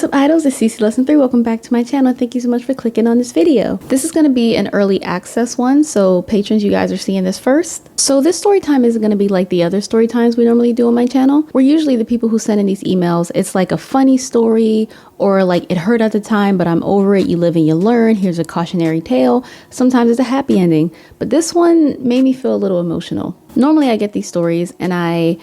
What's up, idols? It's Cece Lesson 3. Welcome back to my channel. Thank you so much for clicking on this video. This is going to be an early access one, so patrons, you guys are seeing this first. So this story time isn't going to be like the other story times we normally do on my channel. We're usually the people who send in these emails. It's like a funny story, or like it hurt at the time, but I'm over it. You live and you learn. Here's a cautionary tale. Sometimes it's a happy ending, but this one made me feel a little emotional. Normally I get these stories and I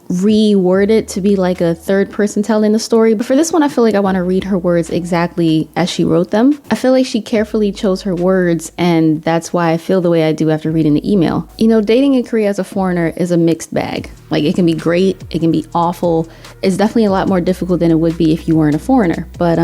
reword it to be like a third person telling the story, but for this one I feel like I want to read her words exactly as she wrote them. I feel like she carefully chose her words, and that's why I feel the way I do after reading the email. You know, dating in Korea as a foreigner is a mixed bag. Like, it can be great, it can be awful. It's definitely a lot more difficult than it would be if you weren't a foreigner, but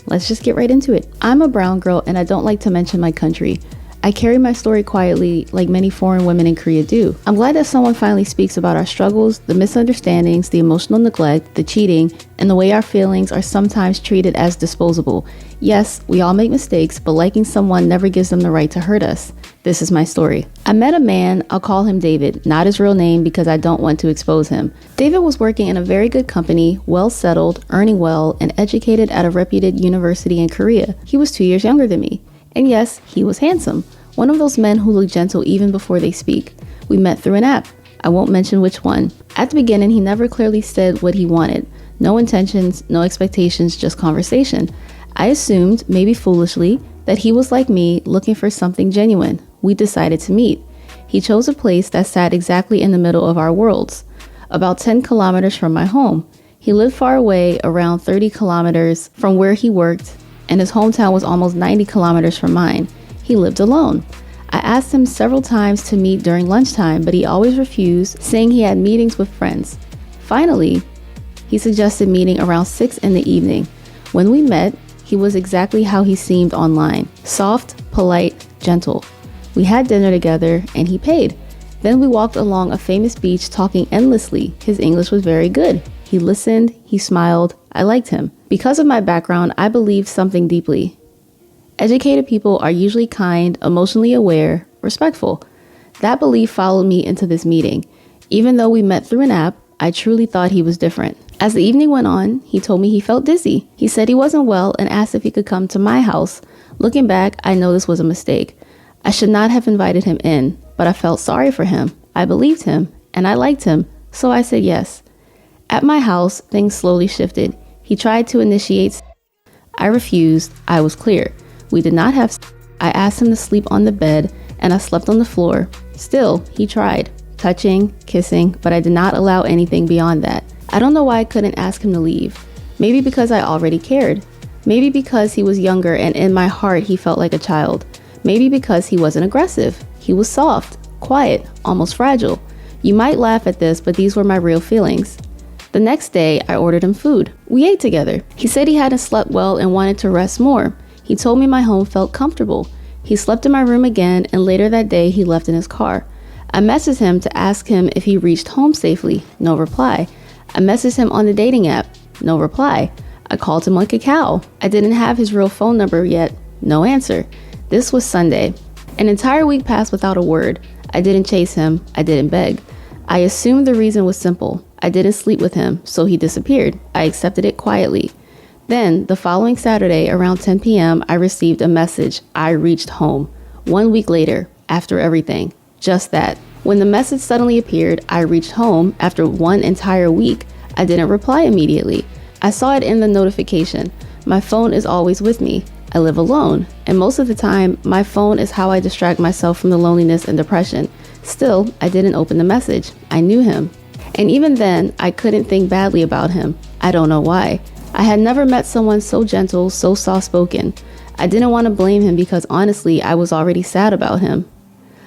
let's just get right into it. I'm a brown girl and I don't like to mention my country. I carry my story quietly like many foreign women in Korea do. I'm glad that someone finally speaks about our struggles, the misunderstandings, the emotional neglect, the cheating, and the way our feelings are sometimes treated as disposable. Yes, we all make mistakes, but liking someone never gives them the right to hurt us. This is my story. I met a man, I'll call him David, not his real name because I don't want to expose him. David was working in a very good company, well settled, earning well, and educated at a reputed university in Korea. He was 2 years younger than me. And yes, he was handsome. One of those men who look gentle even before they speak. We met through an app. I won't mention which one. At the beginning, he never clearly said what he wanted. No intentions, no expectations, just conversation. I assumed, maybe foolishly, that he was like me, looking for something genuine. We decided to meet. He chose a place that sat exactly in the middle of our worlds, about 10 kilometers from my home. He lived far away, around 30 kilometers from where he worked, and his hometown was almost 90 kilometers from mine. He lived alone. I asked him several times to meet during lunchtime, but he always refused, saying he had meetings with friends. Finally, he suggested meeting around 6 in the evening. When we met, he was exactly how he seemed online. Soft, polite, gentle. We had dinner together and he paid. Then we walked along a famous beach talking endlessly. His English was very good. He listened, he smiled. I liked him. Because of my background, I believed something deeply. Educated people are usually kind, emotionally aware, respectful. That belief followed me into this meeting. Even though we met through an app, I truly thought he was different. As the evening went on, he told me he felt dizzy. He said he wasn't well and asked if he could come to my house. Looking back, I know this was a mistake. I should not have invited him in, but I felt sorry for him. I believed him, and I liked him, so I said yes. At my house, things slowly shifted. He tried to initiate. I refused. I was clear. We did not have. I asked him to sleep on the bed, and I slept on the floor. Still, he tried, touching, kissing, but I did not allow anything beyond that. I don't know why I couldn't ask him to leave. Maybe because I already cared. Maybe because he was younger and in my heart he felt like a child. Maybe because he wasn't aggressive. He was soft, quiet, almost fragile. You might laugh at this, but these were my real feelings. The next day, I ordered him food. We ate together. He said he hadn't slept well and wanted to rest more. He told me my home felt comfortable. He slept in my room again, and later that day, he left in his car. I messaged him to ask him if he reached home safely. No reply. I messaged him on the dating app. No reply. I called him on Kakao. I didn't have his real phone number yet. No answer. This was Sunday. An entire week passed without a word. I didn't chase him. I didn't beg. I assumed the reason was simple. I didn't sleep with him, so he disappeared. I accepted it quietly. Then, the following Saturday, around 10 p.m., I received a message. I reached home. 1 week later, after everything. Just that. When the message suddenly appeared, I reached home, after 1 entire week, I didn't reply immediately. I saw it in the notification. My phone is always with me. I live alone, and most of the time, my phone is how I distract myself from the loneliness and depression. Still, I didn't open the message. I knew him. And even then, I couldn't think badly about him. I don't know why. I had never met someone so gentle, so soft-spoken. I didn't want to blame him because honestly, I was already sad about him.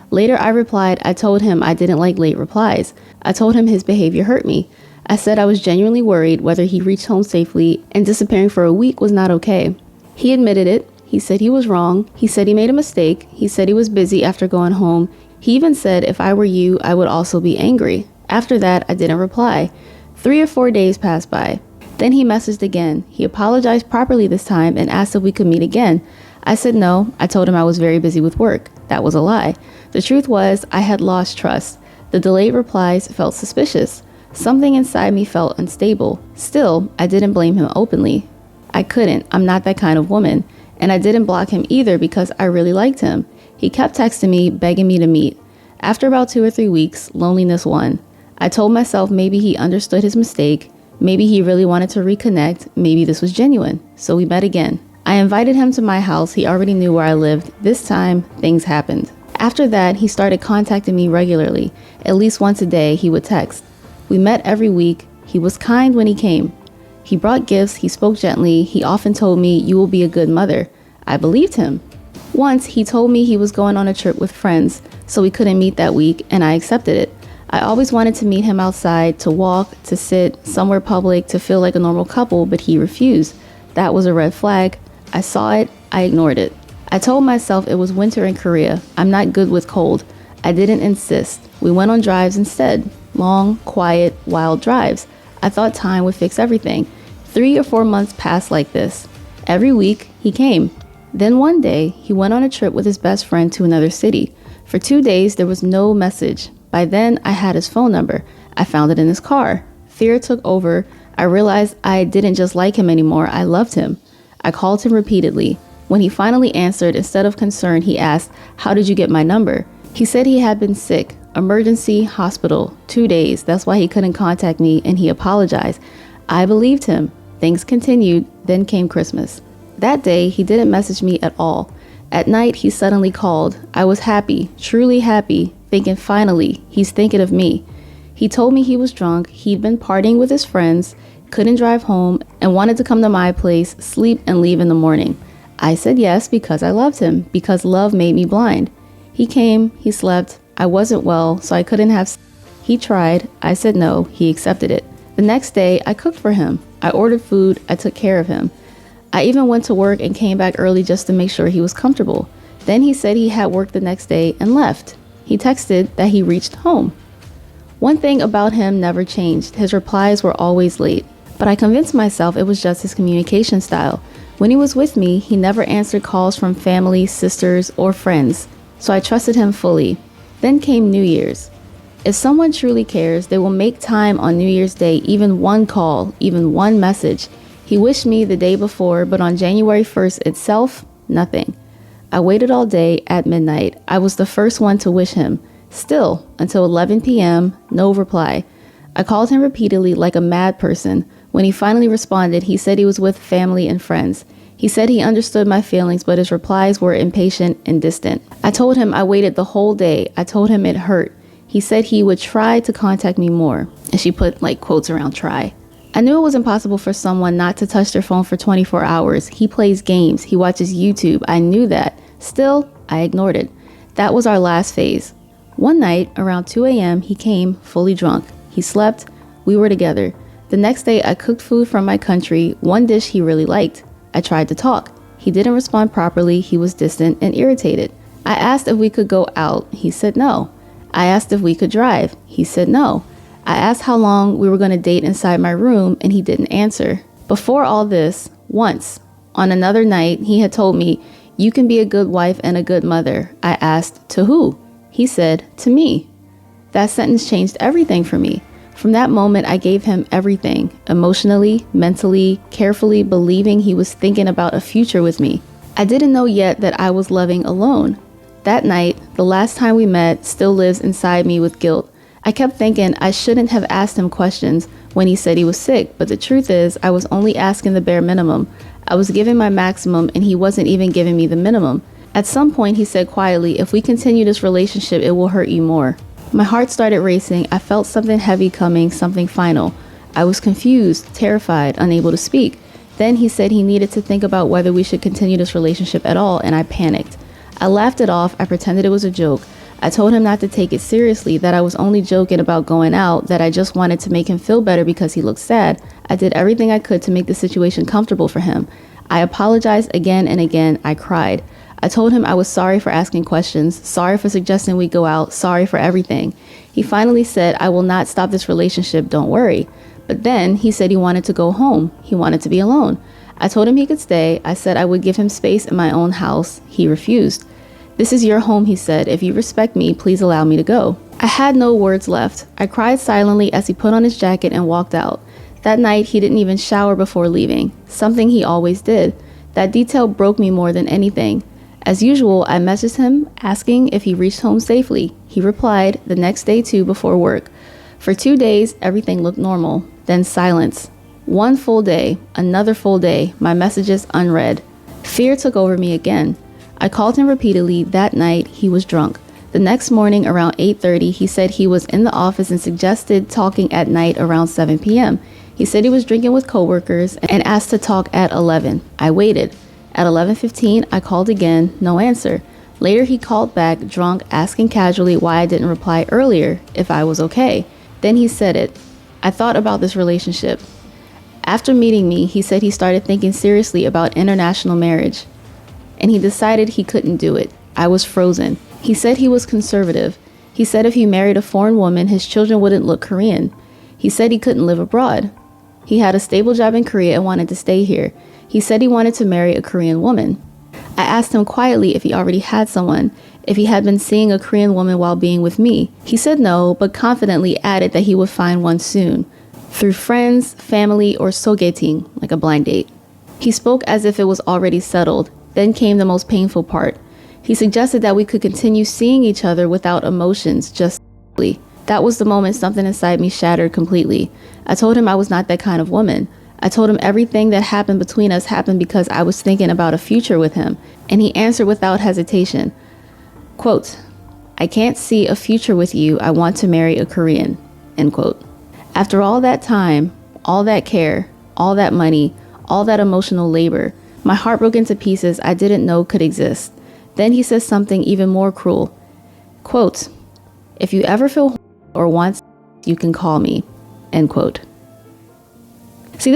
Later, I replied. I told him I didn't like late replies. I told him his behavior hurt me. I said I was genuinely worried whether he reached home safely, and disappearing for a week was not okay. He admitted it. He said he was wrong. He said he made a mistake. He said he was busy after going home. He even said if I were you, I would also be angry. After that, I didn't reply. 3 or 4 days passed by. Then he messaged again. He apologized properly this time and asked if we could meet again. I said no. I told him I was very busy with work. That was a lie. The truth was, I had lost trust. The delayed replies felt suspicious. Something inside me felt unstable. Still, I didn't blame him openly. I couldn't. I'm not that kind of woman. And I didn't block him either because I really liked him. He kept texting me, begging me to meet. After about 2 or 3 weeks, loneliness won. I told myself maybe he understood his mistake. Maybe he really wanted to reconnect. Maybe this was genuine. So we met again. I invited him to my house. He already knew where I lived. This time, things happened. After that, he started contacting me regularly. At least once a day, he would text. We met every week. He was kind when he came. He brought gifts. He spoke gently. He often told me, "You will be a good mother." I believed him. Once, he told me he was going on a trip with friends, so we couldn't meet that week, and I accepted it. I always wanted to meet him outside, to walk, to sit, somewhere public, to feel like a normal couple, but he refused. That was a red flag. I saw it. I ignored it. I told myself it was winter in Korea. I'm not good with cold. I didn't insist. We went on drives instead. Long, quiet, wild drives. I thought time would fix everything. 3 or 4 months passed like this. Every week, he came. Then one day, he went on a trip with his best friend to another city. For 2 days, there was no message. By then, I had his phone number. I found it in his car. Fear took over. I realized I didn't just like him anymore. I loved him. I called him repeatedly. When he finally answered, instead of concern, he asked, "How did you get my number?" He said he had been sick. Emergency, hospital, 2 days. That's why he couldn't contact me, and he apologized. I believed him. Things continued. Then came Christmas. That day, he didn't message me at all. At night, he suddenly called. I was happy, truly happy, thinking finally, he's thinking of me. He told me he was drunk, he'd been partying with his friends, couldn't drive home, and wanted to come to my place, sleep, and leave in the morning. I said yes because I loved him, because love made me blind. He came, he slept. I wasn't well, so I couldn't have. He tried. I said no. He accepted it. The next day, I cooked for him. I ordered food. I took care of him. I even went to work and came back early just to make sure he was comfortable. Then he said he had work the next day and left. He texted that he reached home. One thing about him never changed. His replies were always late. But I convinced myself it was just his communication style. When he was with me, he never answered calls from family, sisters, or friends. So I trusted him fully. Then came New Year's. If someone truly cares, they will make time on New Year's Day, even one call, even one message. He wished me the day before, but on January 1st itself, nothing. I waited all day at midnight. I was the first one to wish him. Still, until 11 p.m., no reply. I called him repeatedly like a mad person. When he finally responded, he said he was with family and friends. He said he understood my feelings, but his replies were impatient and distant. I told him I waited the whole day. I told him it hurt. He said he would try to contact me more. And she put like quotes around try. I knew it was impossible for someone not to touch their phone for 24 hours. He plays games. He watches YouTube. I knew that. Still, I ignored it. That was our last phase. One night, around 2 a.m., he came fully drunk. He slept. We were together. The next day, I cooked food from my country, one dish he really liked. I tried to talk. He didn't respond properly. He was distant and irritated. I asked if we could go out. He said no. I asked if we could drive. He said no. I asked how long we were going to date inside my room, and he didn't answer. Before all this, once, on another night, he had told me, "You can be a good wife and a good mother." I asked, "To who?" He said, "To me." That sentence changed everything for me. From that moment, I gave him everything, emotionally, mentally, carefully, believing he was thinking about a future with me. I didn't know yet that I was loving alone. That night, the last time we met, still lives inside me with guilt. I kept thinking I shouldn't have asked him questions when he said he was sick, but the truth is, I was only asking the bare minimum. I was giving my maximum, and he wasn't even giving me the minimum. At some point, he said quietly, "If we continue this relationship, it will hurt you more." My heart started racing. I felt something heavy coming, something final. I was confused, terrified, unable to speak. Then he said he needed to think about whether we should continue this relationship at all, and I panicked. I laughed it off. I pretended it was a joke. I told him not to take it seriously, that I was only joking about going out, that I just wanted to make him feel better because he looked sad. I did everything I could to make the situation comfortable for him. I apologized again and again. I cried. I told him I was sorry for asking questions, sorry for suggesting we go out, sorry for everything. He finally said, "I will not stop this relationship, don't worry." But then he said he wanted to go home. He wanted to be alone. I told him he could stay. I said I would give him space in my own house. He refused. "This is your home," he said. "If you respect me, please allow me to go." I had no words left. I cried silently as he put on his jacket and walked out. That night, he didn't even shower before leaving, something he always did. That detail broke me more than anything. As usual, I messaged him asking if he reached home safely. He replied the next day too before work. For 2 days, everything looked normal. Then silence. One full day, another full day, my messages unread. Fear took over me again. I called him repeatedly. That night, he was drunk. The next morning around 8:30, he said he was in the office and suggested talking at night around 7 p.m. He said he was drinking with coworkers and asked to talk at 11. I waited. At 11:15, I called again, no answer. Later, he called back, drunk, asking casually why I didn't reply earlier, if I was okay. Then he said it. I thought about this relationship. After meeting me, he said he started thinking seriously about international marriage, and he decided he couldn't do it. I was frozen. He said he was conservative. He said if he married a foreign woman, his children wouldn't look Korean. He said he couldn't live abroad. He had a stable job in Korea and wanted to stay here. He said he wanted to marry a Korean woman. I asked him quietly if he already had someone, if he had been seeing a Korean woman while being with me. He said no, but confidently added that he would find one soon, through friends, family, or sogeting, like a blind date. He spoke as if it was already settled. Then came the most painful part. He suggested that we could continue seeing each other without emotions, just sexually. That was the moment something inside me shattered completely. I told him I was not that kind of woman. I told him everything that happened between us happened because I was thinking about a future with him, and he answered without hesitation. Quote, I can't see a future with you. I want to marry a Korean. End quote. After all that time, all that care, all that money, all that emotional labor, my heart broke into pieces I didn't know could exist. Then he says something even more cruel. Quote, if you ever feel or want, you can call me. End quote. See,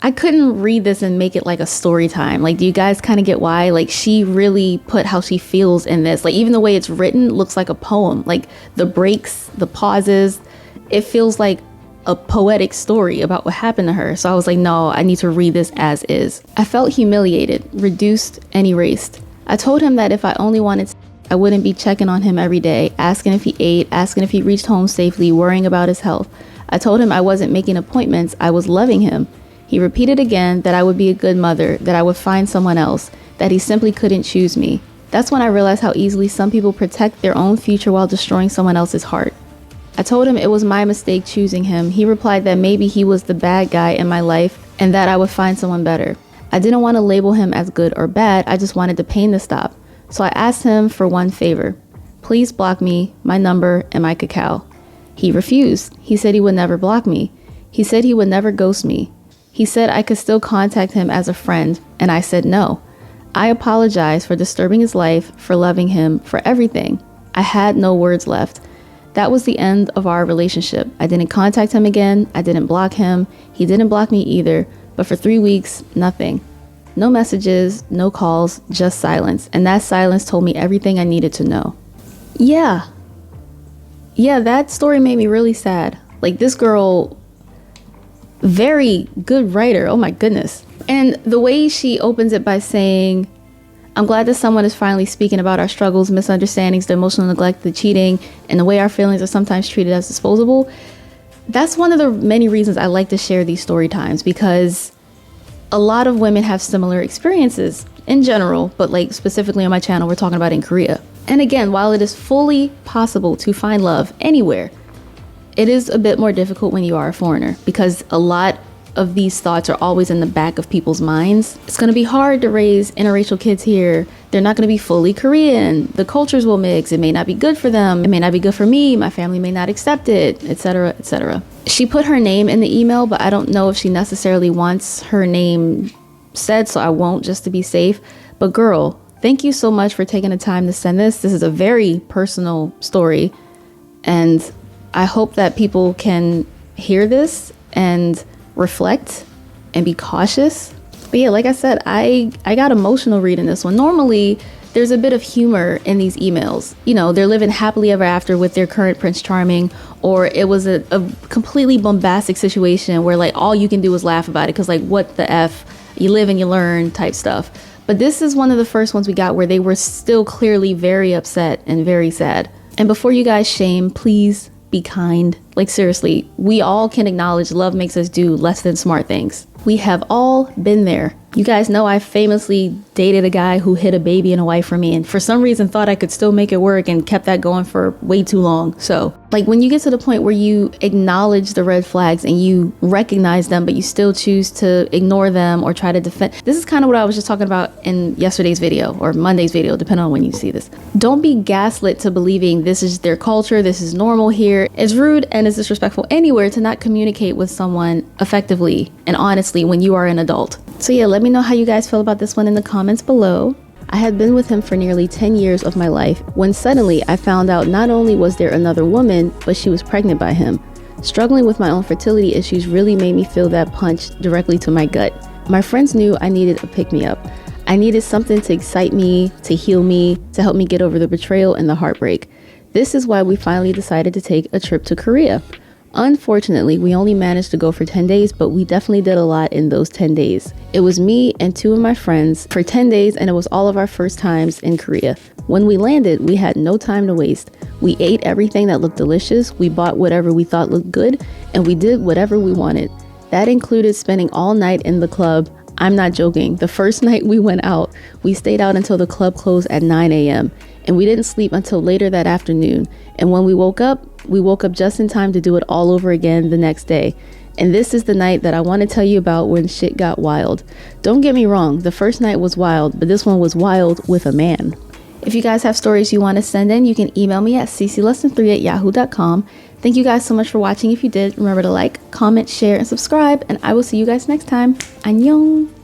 I couldn't read this and make it like a story time. Like, do you guys kind of get why? Like, she really put how she feels in this. Like, even the way it's written looks like a poem. Like, the breaks, the pauses, it feels like a poetic story about what happened to her. So I was like, no, I need to read this as is. I felt humiliated, reduced, and erased. I told him that if I only wanted to, I wouldn't be checking on him every day, asking if he ate, asking if he reached home safely, worrying about his health. I told him I wasn't making appointments, I was loving him. He repeated again that I would be a good mother, that I would find someone else, that he simply couldn't choose me. That's when I realized how easily some people protect their own future while destroying someone else's heart. I told him it was my mistake choosing him. He replied that maybe he was the bad guy in my life and that I would find someone better. I didn't want to label him as good or bad, I just wanted the pain to stop. So I asked him for one favor. Please block me, my number, and my cacao. He refused. He said he would never block me. He said he would never ghost me. He said I could still contact him as a friend, and I said no. I apologized for disturbing his life, for loving him, for everything. I had no words left. That was the end of our relationship. I didn't contact him again. I didn't block him. He didn't block me either. But for 3 weeks, nothing. No messages, no calls, just silence. And that silence told me everything I needed to know. Yeah, that story made me really sad. Like, this girl, very good writer. Oh my goodness. And the way she opens it by saying, I'm glad that someone is finally speaking about our struggles, misunderstandings, the emotional neglect, the cheating, and the way our feelings are sometimes treated as disposable. That's one of the many reasons I like to share these story times, because a lot of women have similar experiences in general, but like specifically on my channel, we're talking about in Korea. And again, while it is fully possible to find love anywhere, it is a bit more difficult when you are a foreigner, because a lot of these thoughts are always in the back of people's minds. It's going to be hard to raise interracial kids here. They're not going to be fully Korean. The cultures will mix. It may not be good for them. It may not be good for me. My family may not accept it, etc., etc. She put her name in the email, but I don't know if she necessarily wants her name said, so I won't, just to be safe. But girl, thank you so much for taking the time to send this. This is a very personal story, and I hope that people can hear this and reflect and be cautious. But yeah, like I said, I got emotional reading this one. Normally, there's a bit of humor in these emails. You know, they're living happily ever after with their current Prince Charming, or it was a completely bombastic situation where like all you can do is laugh about it because like what the F, you live and you learn type stuff. But this is one of the first ones we got where they were still clearly very upset and very sad. And before you guys shame, please be kind. Like seriously, we all can acknowledge love makes us do less than smart things. We have all been there. You guys know I famously dated a guy who hid a baby and a wife from me, and for some reason thought I could still make it work and kept that going for way too long. So like when you get to the point where you acknowledge the red flags and you recognize them, but you still choose to ignore them or try to defend. This is kind of what I was just talking about in yesterday's video or Monday's video, depending on when you see this. Don't be gaslit to believing this is their culture, this is normal here. It's rude and it's disrespectful anywhere to not communicate with someone effectively and honestly when you are an adult. So yeah, let me know how you guys feel about this one in the comments below. I had been with him for nearly 10 years of my life when suddenly I found out not only was there another woman, but she was pregnant by him. Struggling with my own fertility issues really made me feel that punch directly to my gut. My friends knew I needed a pick-me-up. I needed something to excite me, to heal me, to help me get over the betrayal and the heartbreak. This is why we finally decided to take a trip to Korea. Unfortunately, we only managed to go for 10 days, but we definitely did a lot in those 10 days. It was me and 2 of my friends for 10 days, and it was all of our first times in Korea. When we landed, we had no time to waste. We ate everything that looked delicious, we bought whatever we thought looked good, and we did whatever we wanted. That included spending all night in the club. I'm not joking. The first night we went out, we stayed out until the club closed at 9 a.m. and we didn't sleep until later that afternoon. And when we woke up just in time to do it all over again the next day. And this is the night that I want to tell you about when shit got wild. Don't get me wrong, the first night was wild, but this one was wild with a man. If you guys have stories you want to send in, you can email me at cclesson3@yahoo.com. Thank you guys so much for watching. If you did, remember to like, comment, share, and subscribe, and I will see you guys next time. Annyeong!